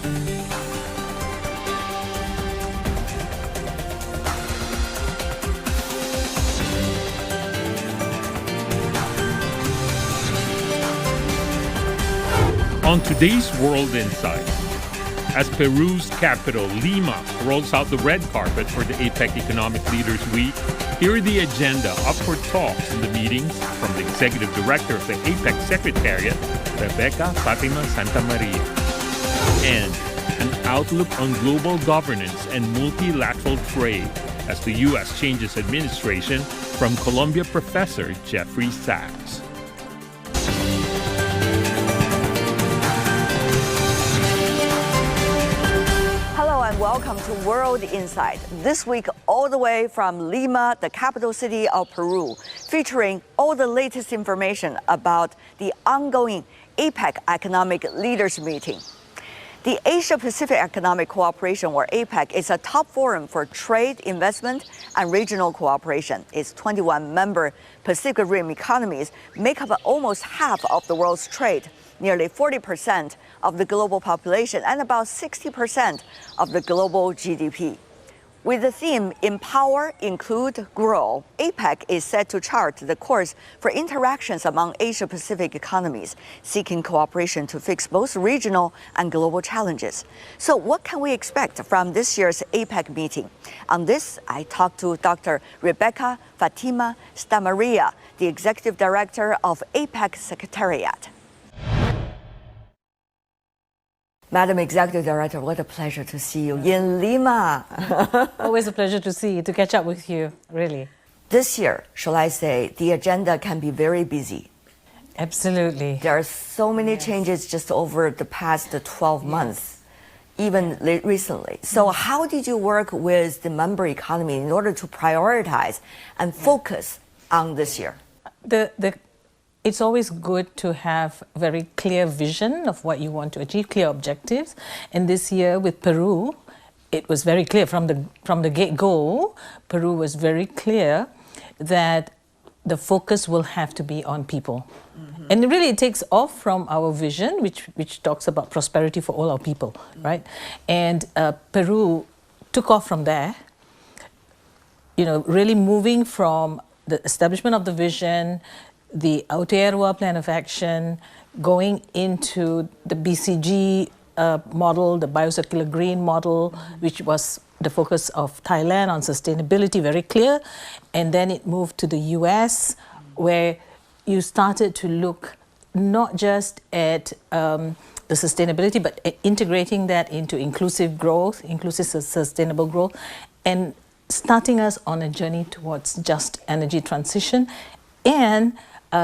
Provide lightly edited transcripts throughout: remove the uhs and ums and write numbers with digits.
On today's World Insight, as Peru's capital, Lima, rolls out the red carpet for the APEC Economic Leaders Week, here are the agenda up for talks in the meetings from the Executive Director of the APEC Secretariat, Rebecca Fatima Sta Maria, and an outlook on global governance and multilateral trade as the U.S. changes administration from Columbia Professor Jeffrey Sachs. Welcome to World Insight. This week, all the way from Lima, the capital city of Peru, featuring all the latest information about the ongoing APEC Economic Leaders meeting. The Asia-Pacific Economic Cooperation, or APEC, is a top forum for trade, investment, and regional cooperation. Its 21-member Pacific Rim economies make up almost half of the world's trade, nearly 40% of the global population, and about 60% of the global GDP. With the theme Empower, Include, Grow, APEC is set to chart the course for interactions among Asia-Pacific economies, seeking cooperation to fix both regional and global challenges. So what can we expect from this year's APEC meeting? On this, I talked to Dr. Rebecca Fatima Sta Maria, the Executive Director of APEC Secretariat. Madam Executive Director, what a pleasure to see you in Lima. Always a pleasure to see you, to catch up with you, really. This year, shall I say, the agenda can be very busy. Absolutely. There are so many changes just over the past 12 months, even recently. So how did you work with the member economy in order to prioritize and focus on this year? It's always good to have a very clear vision of what you want to achieve, clear objectives. And this year with Peru, it was very clear from the get-go. Peru was very clear that the focus will have to be on people. Mm-hmm. And really it takes off from our vision, which talks about prosperity for all our people, right? And Peru took off from there, really moving from the establishment of the vision, the Aotearoa Plan of Action, going into the BCG model, the Biocircular Green model, which was the focus of Thailand on sustainability, very clear. And then it moved to the US, where you started to look not just at the sustainability, but integrating that into inclusive growth, inclusive sustainable growth, and starting us on a journey towards just energy transition and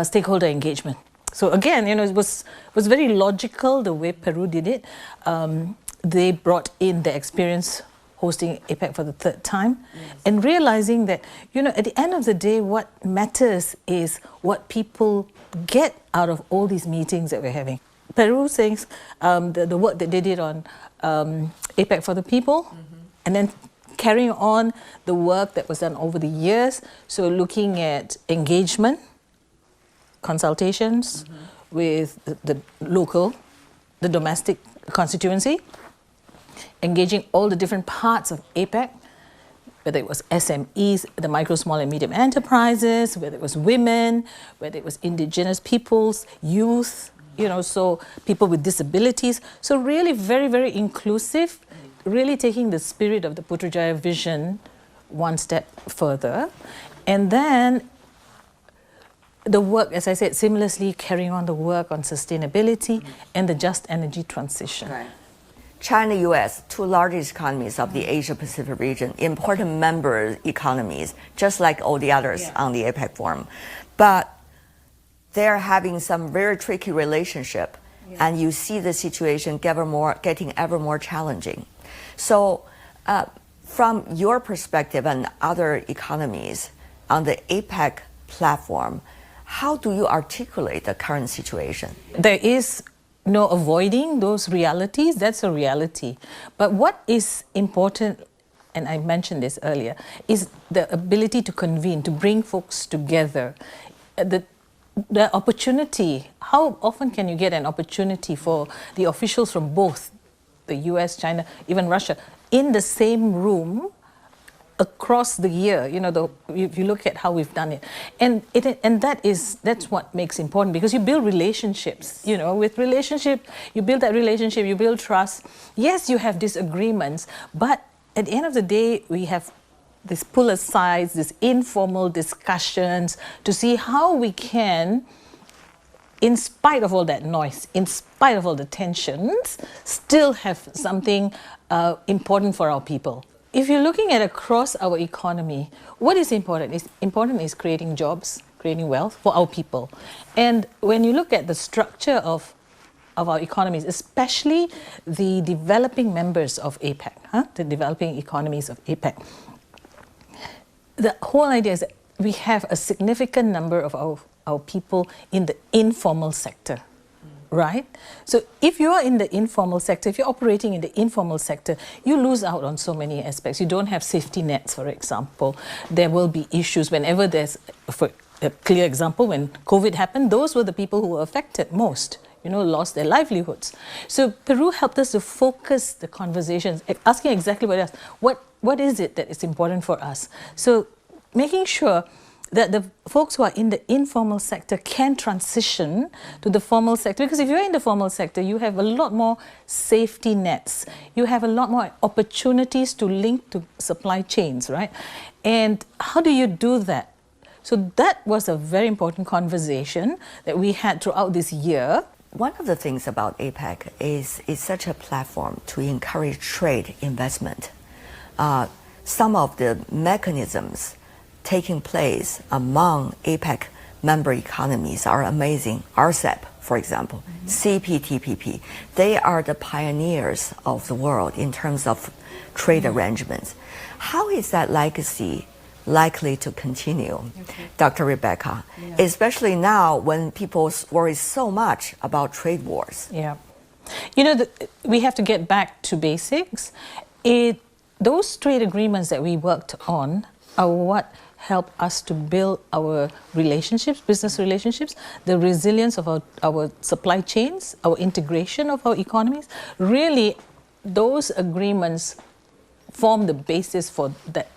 stakeholder engagement. So again, it was very logical the way Peru did it. They brought in the experience hosting APEC for the third time, and realizing that, at the end of the day, what matters is what people get out of all these meetings that we're having. Peru says the work that they did on APEC for the people, and then carrying on the work that was done over the years. So looking at engagement, consultations with the local, the domestic constituency, engaging all the different parts of APEC, whether it was SMEs, the micro, small and medium enterprises, whether it was women, whether it was indigenous peoples, youth, so people with disabilities. So really very, very inclusive, really taking the spirit of the Putrajaya vision one step further. And then the work, as I said, seamlessly carrying on the work on sustainability and the just energy transition. Right. China, US, two largest economies of the Asia-Pacific region, important member economies, just like all the others on the APEC Forum. But they're having some very tricky relationship, and you see the situation getting ever more challenging. So from your perspective and other economies on the APEC platform, how do you articulate the current situation? There is no avoiding those realities. That's a reality. But what is important, and I mentioned this earlier, is the ability to convene, to bring folks together. The opportunity, how often can you get an opportunity for the officials from both the US, China, even Russia, in the same room across the year. If you look at how we've done it, and that's what makes important, because you build relationships. With relationship, you build that relationship, you build trust. Yes, you have disagreements, but at the end of the day, we have these pull asides, these informal discussions to see how we can, in spite of all that noise, in spite of all the tensions, still have something important for our people. If you're looking at across our economy, what is important? Important is creating jobs, creating wealth for our people. And when you look at the structure of our economies, especially the developing members of APEC, the developing economies of APEC, the whole idea is that we have a significant number of our people in the informal sector. Right? So if you are in the informal sector, if you're operating in the informal sector, you lose out on so many aspects. You don't have safety nets, for example. There will be issues whenever there's, for a clear example, when COVID happened, those were the people who were affected most, lost their livelihoods. So Peru helped us to focus the conversations, asking exactly what is it that is important for us? So making sure that the folks who are in the informal sector can transition to the formal sector. Because if you're in the formal sector, you have a lot more safety nets. You have a lot more opportunities to link to supply chains, right? And how do you do that? So that was a very important conversation that we had throughout this year. One of the things about APEC is it's such a platform to encourage trade investment. Some of the mechanisms taking place among APEC member economies are amazing. RCEP, for example, CPTPP, they are the pioneers of the world in terms of trade arrangements. How is that legacy likely to continue, Dr. Rebecca, especially now when people worry so much about trade wars? Yeah. We have to get back to basics. Those trade agreements that we worked on are what help us to build our relationships, business relationships, the resilience of our supply chains, our integration of our economies. Really, those agreements form the basis for that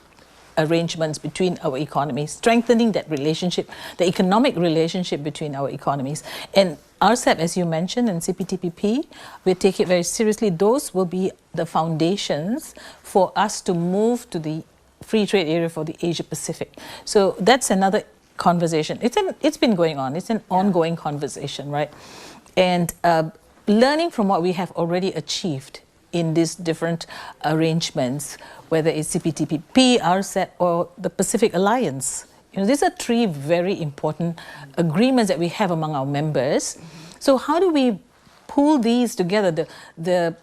arrangements between our economies, strengthening that relationship, the economic relationship between our economies. And RCEP, as you mentioned, and CPTPP, we take it very seriously. Those will be the foundations for us to move to the free trade area for the Asia Pacific. So that's another conversation. It's been going on. It's an ongoing conversation, right? And learning from what we have already achieved in these different arrangements, whether it's CPTPP, RCEP, or the Pacific Alliance. These are three very important agreements that we have among our members. So how do we pull these together, the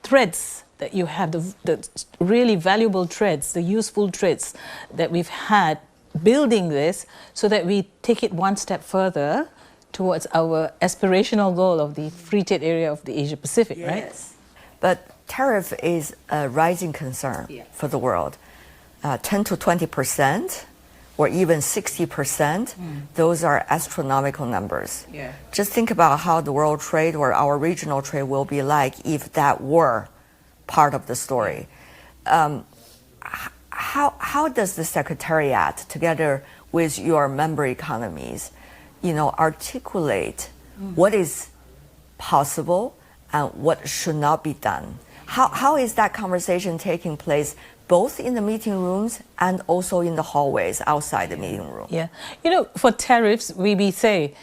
threads that you have, the really valuable threads, the useful threads that we've had building this, so that we take it one step further towards our aspirational goal of the free trade area of the Asia Pacific, right? But tariff is a rising concern for the world. 10 to 20%, or even 60%, those are astronomical numbers. Just think about how the world trade or our regional trade will be like if that were part of the story. How does the Secretariat, together with your member economies, articulate what is possible and what should not be done? How is that conversation taking place, both in the meeting rooms and also in the hallways outside the meeting room? Yeah, for tariffs, we say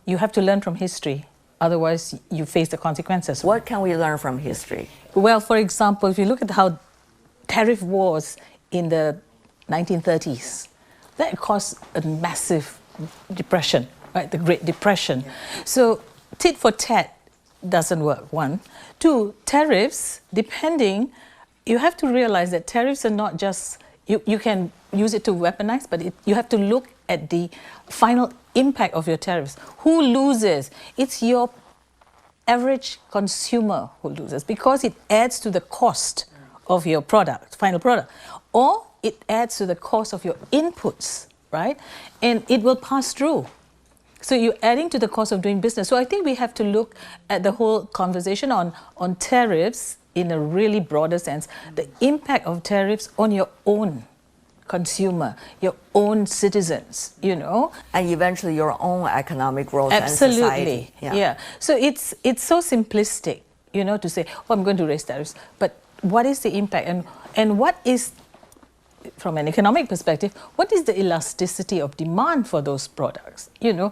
you have to learn from history. Otherwise, you face the consequences. What can we learn from history? Well, for example, if you look at how tariff wars in the 1930s, that caused a massive depression, right? The Great Depression. So tit for tat doesn't work, one. Two, tariffs, you have to realize that tariffs are not just, you can use it to weaponize, but you have to look at the final impact of your tariffs. Who loses? It's your average consumer who loses, because it adds to the cost of your product, final product, or it adds to the cost of your inputs, right? And it will pass through. So you're adding to the cost of doing business. So I think we have to look at the whole conversation on tariffs in a really broader sense. The impact of tariffs on your own consumer, your own citizens, you know. And eventually your own economic growth Absolutely. and society. Yeah. So it's so simplistic, you know, to say, oh, I'm going to raise tariffs. But what is the impact? And what is, from an economic perspective, what is the elasticity of demand for those products? You know,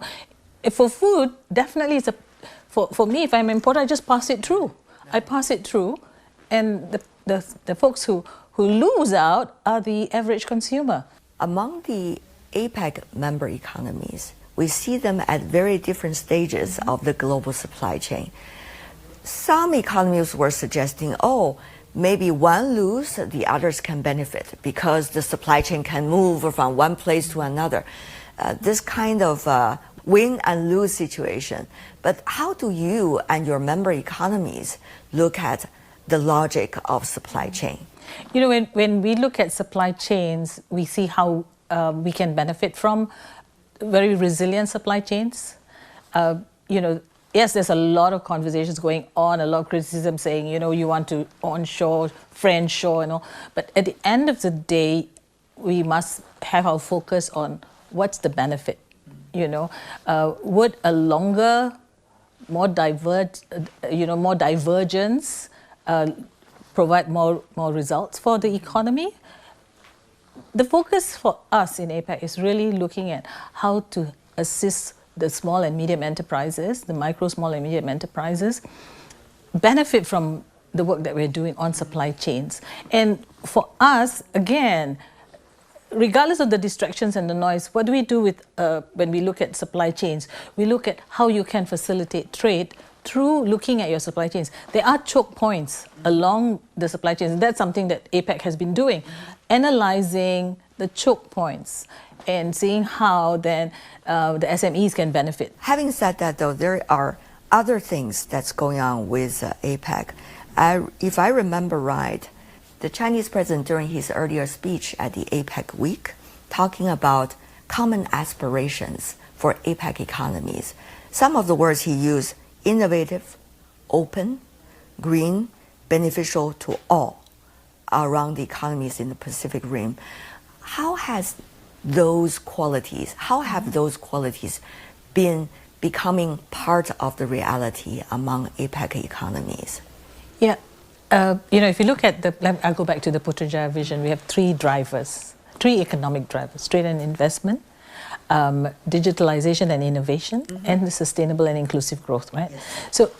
for food, definitely it's for me, if I'm importer, I just pass it through. I pass it through, and the folks who lose out are the average consumer. Among the APEC member economies, we see them at very different stages of the global supply chain. Some economies were suggesting, oh, maybe one lose, the others can benefit because the supply chain can move from one place to another. This kind of win and lose situation. But how do you and your member economies look at the logic of supply chain? You know, when we look at supply chains, we see how we can benefit from very resilient supply chains. You know, yes, there's a lot of conversations going on, a lot of criticism saying, you know, you want to onshore, friendshore and all. But at the end of the day, we must have our focus on what's the benefit. You know, would a longer, more divergence provide more results for the economy? The focus for us in APEC is really looking at how to assist the small and medium enterprises, the micro, small and medium enterprises, benefit from the work that we're doing on supply chains. And for us, again, regardless of the distractions and the noise, what do we do with when we look at supply chains? We look at how you can facilitate trade through looking at your supply chains. There are choke points along the supply chains, and that's something that APEC has been doing, analyzing the choke points and seeing how then the SMEs can benefit. Having said that, though, there are other things that's going on with APEC. If I remember right, the Chinese president during his earlier speech at the APEC week, talking about common aspirations for APEC economies. Some of the words he used: innovative, open, green, beneficial to all around the economies in the Pacific Rim. How have those qualities been becoming part of the reality among APEC economies? Yeah. You know, if you look at I'll go back to the Putrajaya vision. We have three economic drivers: trade and investment, digitalization and innovation, and the sustainable and inclusive growth, right? Yes. So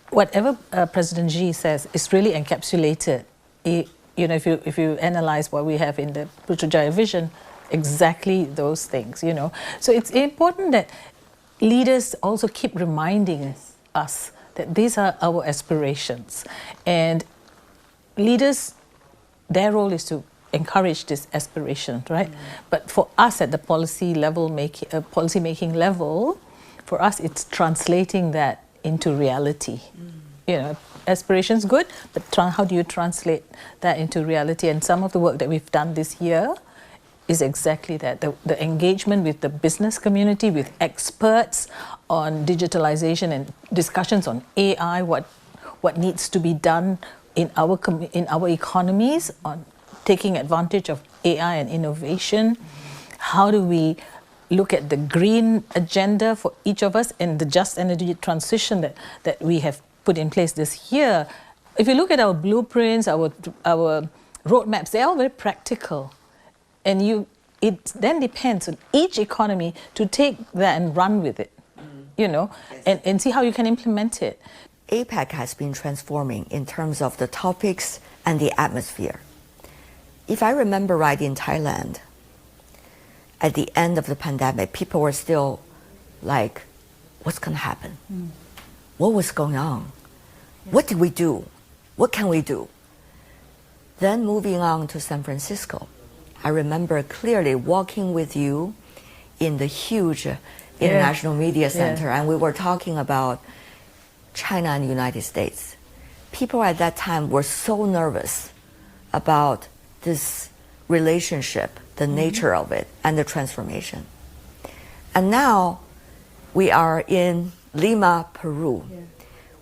whatever President Xi says is really encapsulated. You know, if you analyze what we have in the Putrajaya vision, exactly those things, you know. So it's important that leaders also keep reminding us that these are our aspirations. And leaders, their role is to encourage this aspiration, right? But for us at the policy making level, for us it's translating that into reality. You know, aspiration's good, but how do you translate that into reality? And some of the work that we've done this year is exactly that, the engagement with the business community, with experts on digitalization and discussions on AI, what needs to be done in our economies on taking advantage of AI and innovation. How do we look at the green agenda for each of us and the just energy transition that we have put in place this year? If you look at our blueprints, our roadmaps, they're all very practical. And it then depends on each economy to take that and run with it, you know, and see how you can implement it. APEC has been transforming in terms of the topics and the atmosphere. If I remember right, in Thailand, at the end of the pandemic, people were still like, what's going to happen? What was going on? What did we do? What can we do? Then moving on to San Francisco, I remember clearly walking with you in the huge International Media Center, and we were talking about China and the United States. People at that time were so nervous about this relationship, the nature of it, and the transformation. And now We are in Lima, Peru,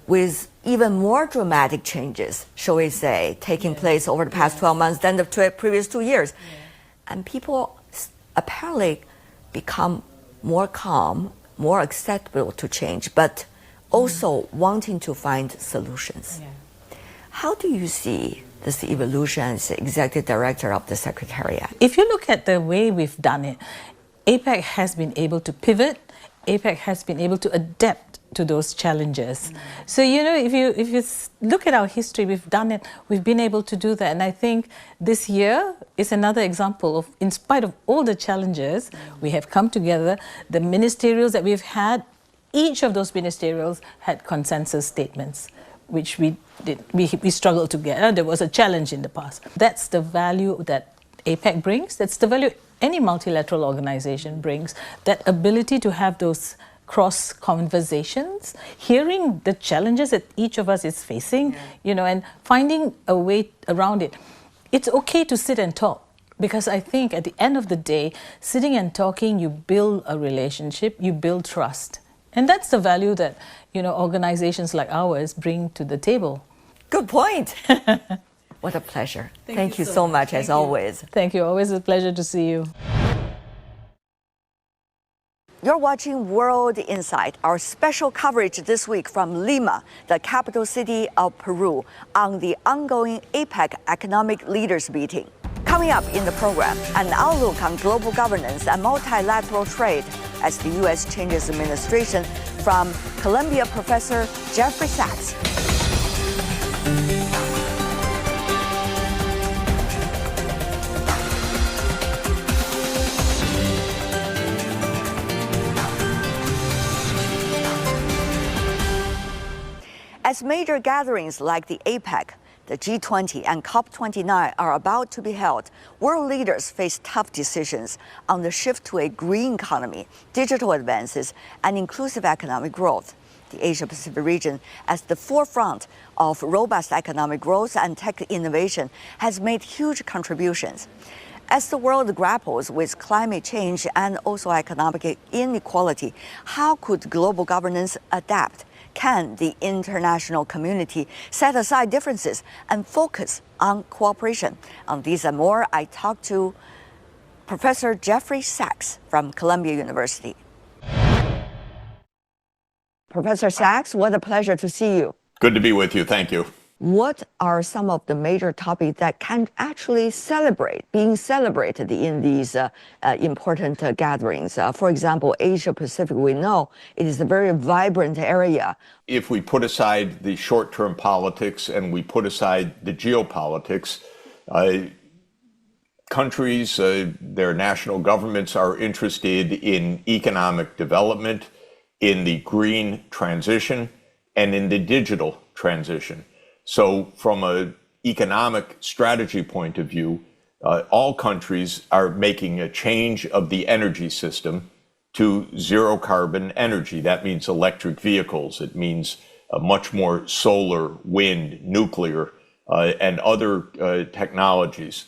with even more dramatic changes, shall we say, taking place over the past 12 months than the previous 2 years. And people apparently become more calm, more acceptable to change, but also wanting to find solutions. How do you see this evolution as Executive Director of the Secretariat? If you look at the way we've done it, APEC has been able to pivot, APEC has been able to adapt to those challenges. So, you know, if you look at our history, we've done it, we've been able to do that. And I think this year is another example of, in spite of all the challenges, we have come together. The ministerials that we've had, each of those ministerials had consensus statements, which we struggled to get. There was a challenge in the past. That's the value that APEC brings. That's the value any multilateral organization brings, that ability to have those cross conversations, hearing the challenges that each of us is facing, you know, and finding a way around it. It's okay to sit and talk, because I think at the end of the day, sitting and talking, you build a relationship, you build trust. And that's the value that, you know, organizations like ours bring to the table. Good point. What a pleasure. Thank you so much, as always. Thank you. Always a pleasure to see you. You're watching World Insight, our special coverage this week from Lima, the capital city of Peru, on the ongoing APEC Economic Leaders meeting. Coming up in the program, an outlook on global governance and multilateral trade as the U.S. changes administration, from Columbia Professor Jeffrey Sachs. As major gatherings like the APEC, the G20 and COP29 are about to be held, world leaders face tough decisions on the shift to a green economy, digital advances, and inclusive economic growth. The Asia-Pacific region, as the forefront of robust economic growth and tech innovation, has made huge contributions. As the world grapples with climate change and also economic inequality, how could global governance adapt? Can the international community set aside differences and focus on cooperation? On these and more, I talked to Professor Jeffrey Sachs from Columbia University. Professor Sachs, what a pleasure to see you. Good to be with you. Thank you. What are some of the major topics that can actually being celebrated in these important gatherings? For example, Asia Pacific, we know it is a very vibrant area. If we put aside the short-term politics and we put aside the geopolitics, countries, their national governments are interested in economic development, in the green transition, and in the digital transition. So from an economic strategy point of view, all countries are making a change of the energy system to zero carbon energy. That means electric vehicles. It means much more solar, wind, nuclear, and other technologies,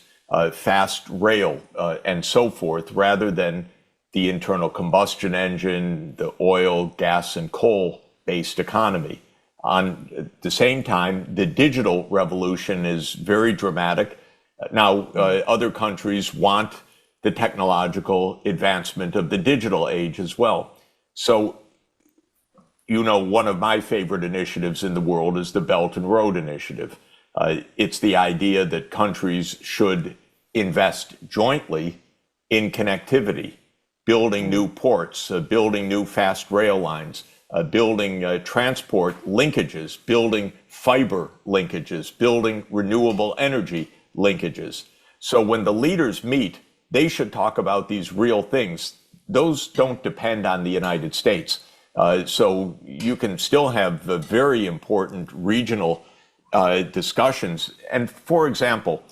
fast rail, and so forth, rather than the internal combustion engine, the oil, gas, and coal-based economy. On the same time, the digital revolution is very dramatic. Now, other countries want the technological advancement of the digital age as well. So, you know, one of my favorite initiatives in the world is the Belt and Road Initiative. It's the idea that countries should invest jointly in connectivity, building new ports, building new fast rail lines, building transport linkages, building fiber linkages, building renewable energy linkages. So when the leaders meet, they should talk about these real things. Those don't depend on the United States. So you can still have very important regional discussions. And for example,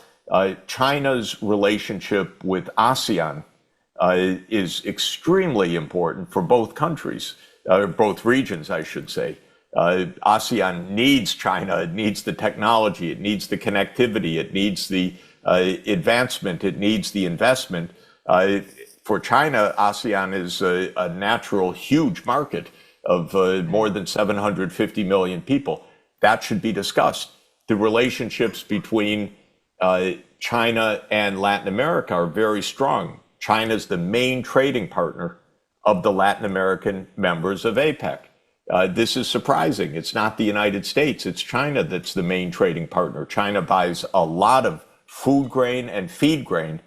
China's relationship with ASEAN is extremely important for both countries. Both regions, I should say. ASEAN needs China, it needs the technology, it needs the connectivity, it needs the advancement, it needs the investment. for China, ASEAN is a natural, huge market of more than 750 million people. That should be discussed. The relationships between China and Latin America are very strong. China is the main trading partner of the Latin American members of APEC. This is surprising. It's not the United States, it's China that's the main trading partner. China buys a lot of food grain and feed grain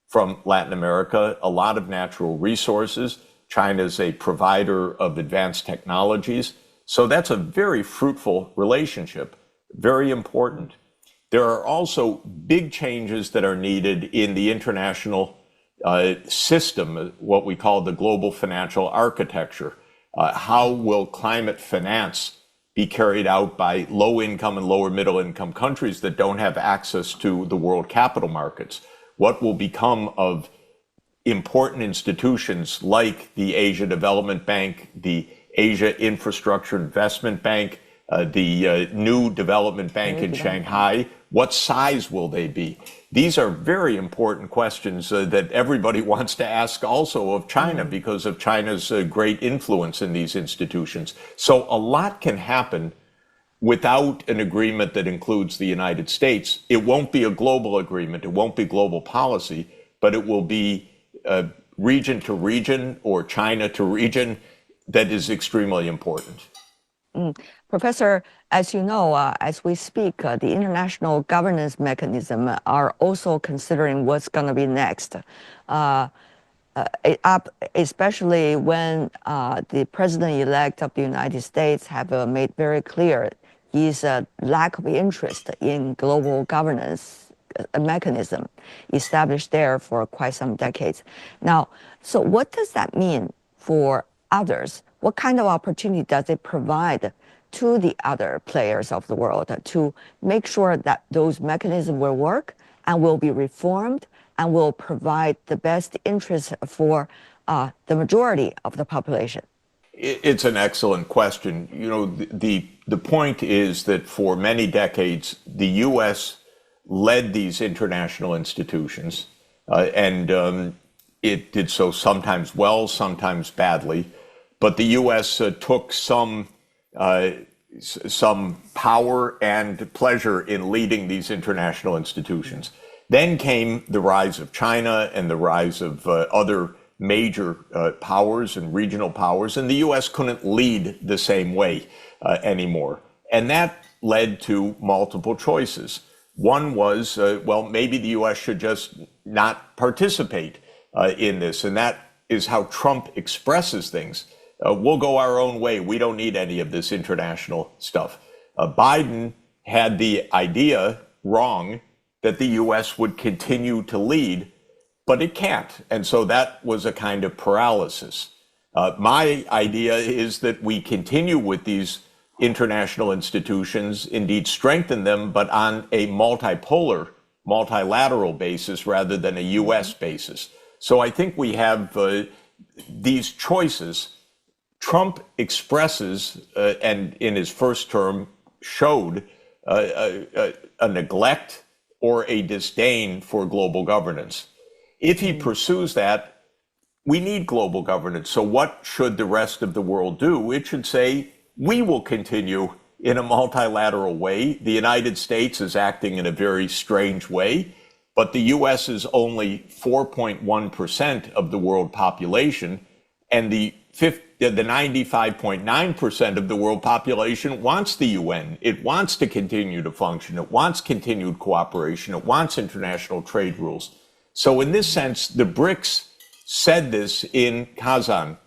from Latin America, a lot of natural resources. China is a provider of advanced technologies. So that's a very fruitful relationship, very important. There are also big changes that are needed in the international system, what we call the global financial architecture. How will climate finance be carried out by low-income and lower-middle-income countries that don't have access to the world capital markets? What will become of important institutions like the Asia Development Bank, the Asia Infrastructure Investment Bank, the new development bank in Shanghai? What size will they be? These are very important questions that everybody wants to ask also of China because of China's great influence in these institutions. So a lot can happen without an agreement that includes the United States. It won't be a global agreement, it won't be global policy, but it will be region to region or China to region that is extremely important. Professor, as you know, as we speak, the international governance mechanism are also considering what's going to be next, especially when the president-elect of the United States have made very clear his lack of interest in global governance mechanism established there for quite some decades. Now, so what does that mean for others? What kind of opportunity does it provide to the other players of the world to make sure that those mechanisms will work and will be reformed and will provide the best interest for the majority of the population? It's an excellent question. You know, the point is that for many decades, the U.S. led these international institutions, and it did so sometimes well, sometimes badly. But the U.S. Took some power and pleasure in leading these international institutions. Then came the rise of China and the rise of other major powers and regional powers, and the U.S. couldn't lead the same way anymore. And that led to multiple choices. One was, well, maybe the U.S. should just not participate in this, and that is how Trump expresses things. We'll go our own way. We don't need any of this international stuff. Biden had the idea wrong that the U.S. would continue to lead, but it can't. And so that was a kind of paralysis. My idea is that we continue with these international institutions, indeed strengthen them, but on a multipolar, multilateral basis rather than a U.S. basis. So I think we have these choices. Trump expresses, and in his first term showed, a neglect or a disdain for global governance. If he pursues that, we need global governance. So what should the rest of the world do? It should say, we will continue in a multilateral way. The United States is acting in a very strange way, but the U.S. is only 4.1% of the world population, and the 95.9% of the world population wants the UN. It wants to continue to function. It wants continued cooperation. It wants international trade rules. So in this sense, the BRICS said this in Kazan,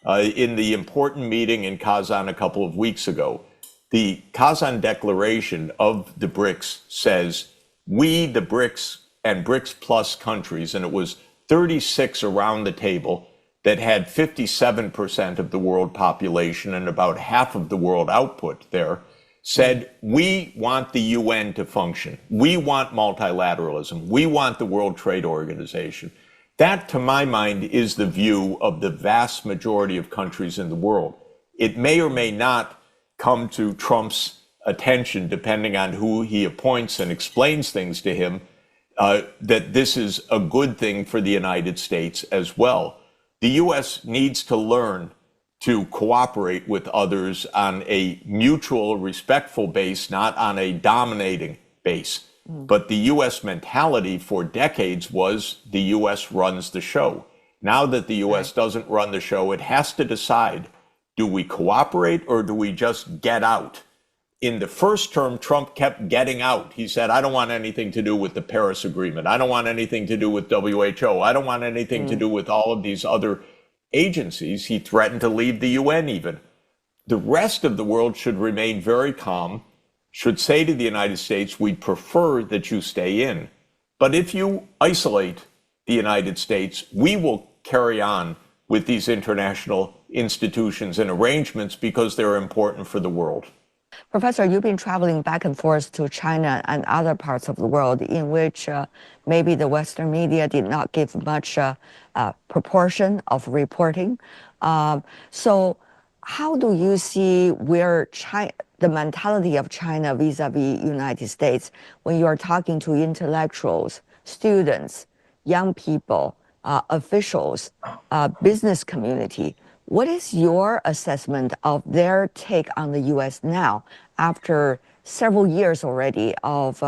in the important meeting in Kazan a couple of weeks ago. The Kazan Declaration of the BRICS says, we, the BRICS and BRICS plus countries, and it was 36 around the table, that had 57% of the world population and about half of the world output there, said, we want the UN to function. We want multilateralism. We want the World Trade Organization. That, to my mind, is the view of the vast majority of countries in the world. It may or may not come to Trump's attention, depending on who he appoints and explains things to him, that this is a good thing for the United States as well. The U.S. needs to learn to cooperate with others on a mutual, respectful base, not on a dominating base. But the U.S. mentality for decades was the U.S. runs the show. Now that the U.S. doesn't run the show, it has to decide, do we cooperate or do we just get out? In the first term, Trump kept getting out. He said, I don't want anything to do with the Paris Agreement. I don't want anything to do with WHO. I don't want anything to do with all of these other agencies. He threatened to leave the UN even. The rest of the world should remain very calm, should say to the United States, we'd prefer that you stay in. But if you isolate the United States, we will carry on with these international institutions and arrangements because they're important for the world. Professor, you've been traveling back and forth to China and other parts of the world in which maybe the Western media did not give much proportion of reporting. So how do you see where the mentality of China vis-a-vis United States when you are talking to intellectuals, students, young people, officials, business community? What is your assessment of their take on the U.S. now, after several years already of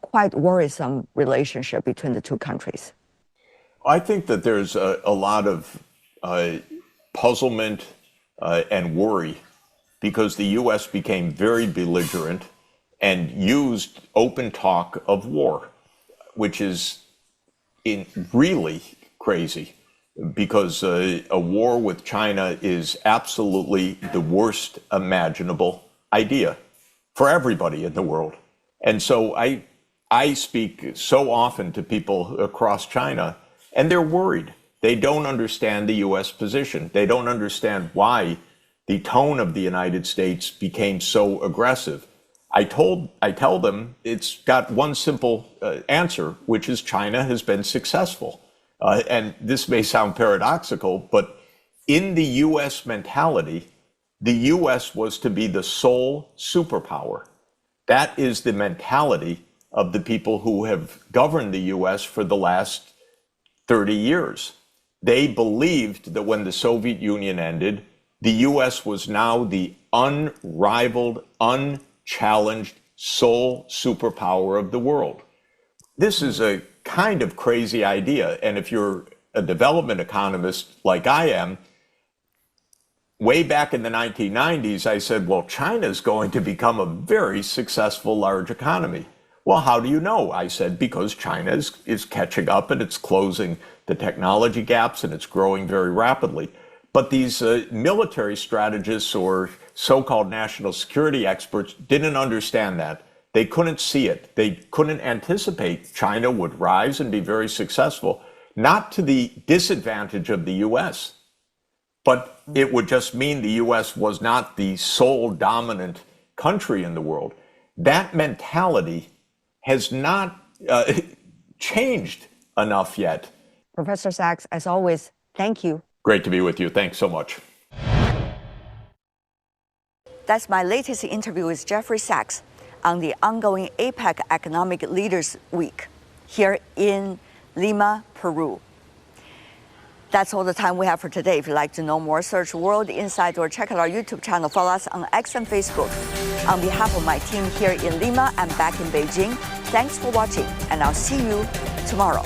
quite worrisome relationship between the two countries? I think that there's a lot of puzzlement and worry because the U.S. became very belligerent and used open talk of war, which is really crazy. Because a war with China is absolutely the worst imaginable idea for everybody in the world. And so I speak so often to people across China, and they're worried. They don't understand the U.S. position. They don't understand why the tone of the United States became so aggressive. I tell them it's got one simple answer, which is China has been successful. And this may sound paradoxical, but in the U.S. mentality, the U.S. was to be the sole superpower. That is the mentality of the people who have governed the U.S. for the last 30 years. They believed that when the Soviet Union ended, the U.S. was now the unrivaled, unchallenged sole superpower of the world. This is a kind of crazy idea. And if you're a development economist like I am, way back in the 1990s, I said, well, China's going to become a very successful large economy. Well, how do you know? I said, because China is catching up and it's closing the technology gaps and it's growing very rapidly. But these military strategists or so-called national security experts didn't understand that. They couldn't see it. They couldn't anticipate China would rise and be very successful, not to the disadvantage of the U.S., but it would just mean the U.S. was not the sole dominant country in the world. That mentality has not changed enough yet. Professor Sachs, as always, thank you. Great to be with you. Thanks so much. That's my latest interview with Jeffrey Sachs on the ongoing APEC Economic Leaders Week here in Lima, Peru. That's all the time we have for today. If you'd like to know more, search World Insight or check out our YouTube channel. Follow us on X and Facebook. On behalf of my team here in Lima and back in Beijing, thanks for watching, and I'll see you tomorrow.